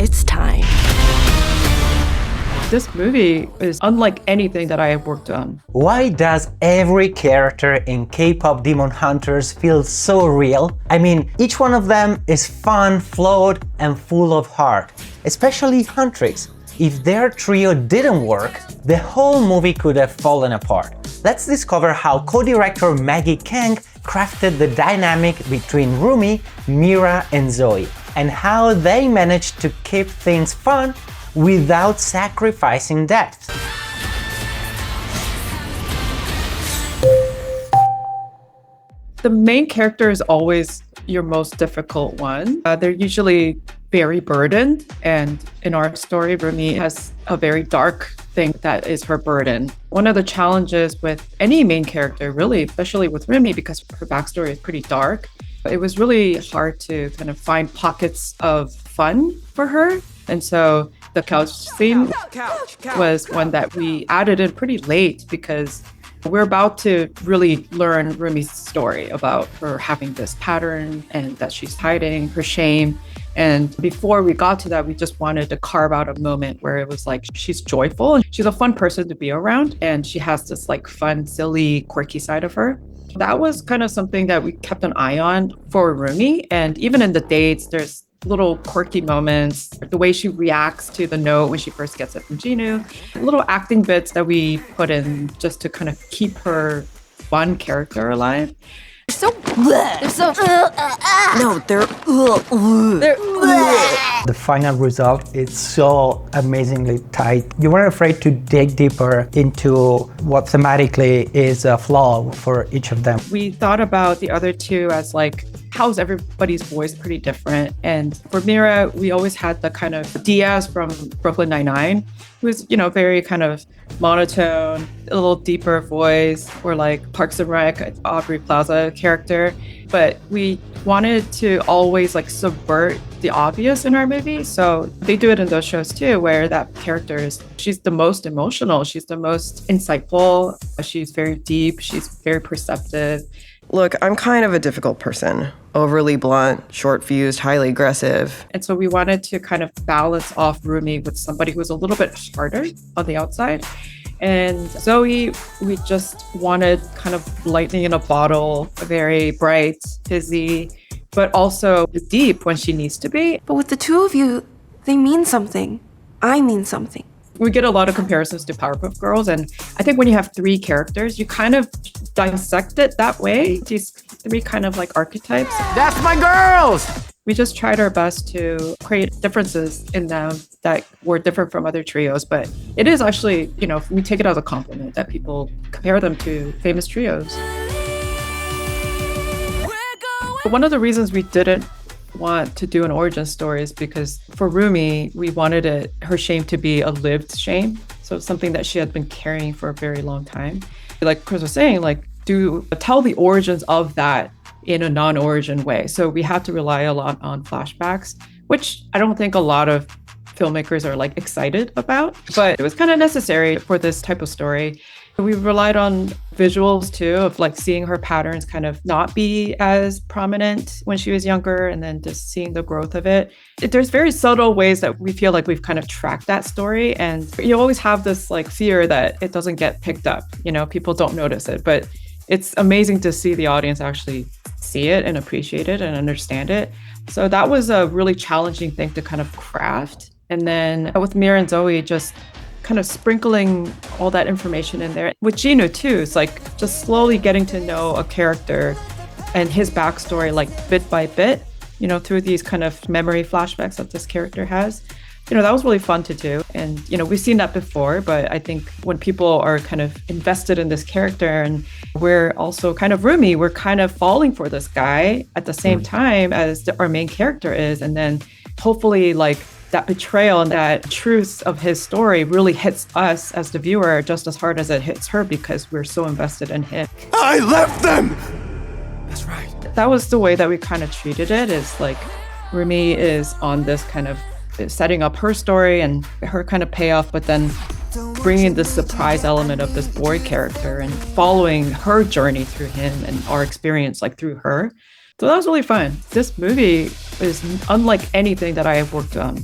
It's time. This movie is unlike anything that I have worked on. Why does every character in K-pop Demon Hunters feel so real? I mean, each one of them is fun, flawed, and full of heart. Especially Huntrix. If their trio didn't work, the whole movie could have fallen apart. Let's discover how co-director Maggie Kang crafted the dynamic between Roomie, Mera, and Zoe, and how they managed to keep things fun without sacrificing depth. The main character is always your most difficult one. They're usually very burdened, and in our story, Roomie has a very dark thing that is her burden. One of the challenges with any main character, really, especially with Roomie, because her backstory is pretty dark, it was really hard to kind of find pockets of fun for her. And so the couch scene was one that we added in pretty late because we're about to really learn Roomie's story about her having this pattern and that she's hiding her shame. And before we got to that, we just wanted to carve out a moment where it was like she's joyful and she's a fun person to be around, and she has this like fun, silly, quirky side of her. That was kind of something that we kept an eye on for Roomie. And even in the dates, there's little quirky moments, the way she reacts to the note when she first gets it from Jinu, little acting bits that we put in just to kind of keep her fun character alive. They're so bleh. They're so no, they're The final result is so amazingly tight. You weren't afraid to dig deeper into what thematically is a flaw for each of them. We thought about the other two as like, how's everybody's voice pretty different? And for Mera, we always had the kind of Diaz from Brooklyn Nine-Nine, who was, very kind of monotone, a little deeper voice, or like Parks and Rec, Aubrey Plaza character. But we wanted to always like subvert the obvious in our movie. So they do it in those shows too, where that character she's the most emotional, she's the most insightful, she's very deep, she's very perceptive. Look, I'm kind of a difficult person. Overly blunt, short-fused, highly aggressive. And so we wanted to kind of balance off Roomie with somebody who was a little bit harder on the outside. And Zoe, we just wanted kind of lightning in a bottle, very bright, fizzy, but also deep when she needs to be. But with the two of you, they mean something. I mean something. We get a lot of comparisons to Powerpuff Girls, and I think when you have three characters, you kind of dissect it that way, these three kind of like archetypes. That's my girls! We just tried our best to create differences in them that were different from other trios, but it is actually, we take it as a compliment that people compare them to famous trios. One of the reasons we didn't want to do an origin story is because for Roomie, we wanted her shame to be a lived shame. So it's something that she had been carrying for a very long time. Like Chris was saying, tell the origins of that in a non-origin way. So we had to rely a lot on flashbacks, which I don't think a lot of filmmakers are excited about, but it was kind of necessary for this type of story. We relied on visuals too, of seeing her patterns kind of not be as prominent when she was younger, and then just seeing the growth of it. There's very subtle ways that we feel like we've kind of tracked that story, and you always have this fear that it doesn't get picked up. People don't notice it, but it's amazing to see the audience actually see it and appreciate it and understand it. So that was a really challenging thing to kind of craft. And then with Mera and Zoe, just kind of sprinkling all that information in there. With Jinu too, it's just slowly getting to know a character and his backstory bit by bit, through these kind of memory flashbacks that this character has. That was really fun to do. And, we've seen that before, but I think when people are kind of invested in this character, and we're also kind of Roomie, we're kind of falling for this guy at the same time as our main character is. And then hopefully that betrayal and that truth of his story really hits us as the viewer just as hard as it hits her, because we're so invested in him. I left them! That's right. That was the way that we kind of treated it, is Roomie is on this kind of setting up her story and her kind of payoff, but then bringing the surprise element of this boy character and following her journey through him and our experience through her. So that was really fun. This movie is unlike anything that I have worked on.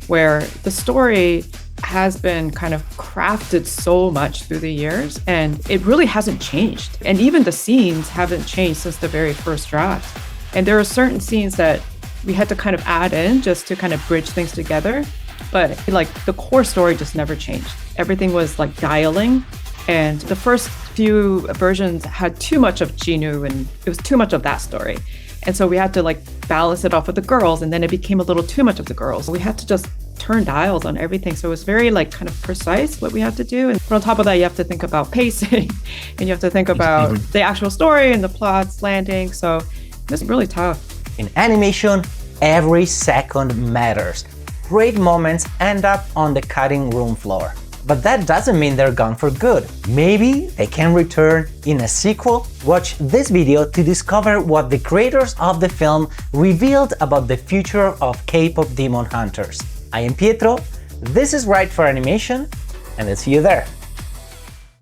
where the story has been kind of crafted so much through the years, and it really hasn't changed. And even the scenes haven't changed since the very first draft. And there are certain scenes that we had to kind of add in just to kind of bridge things together. But like the core story just never changed. Everything was like dialing. And the first few versions had too much of Jinu, and it was too much of that story. And so we had to like balance it off with the girls, and then it became a little too much of the girls. We had to just turn dials on everything. So it was very like kind of precise what we had to do. And on top of that, you have to think about pacing and you have to think about the actual story and the plots landing. So it's really tough. In animation, every second matters. Great moments end up on the cutting room floor. But that doesn't mean they're gone for good. Maybe they can return in a sequel. Watch this video to discover what the creators of the film revealed about the future of K-pop Demon Hunters. I am Pietro, this is Right for Animation, and I'll see you there.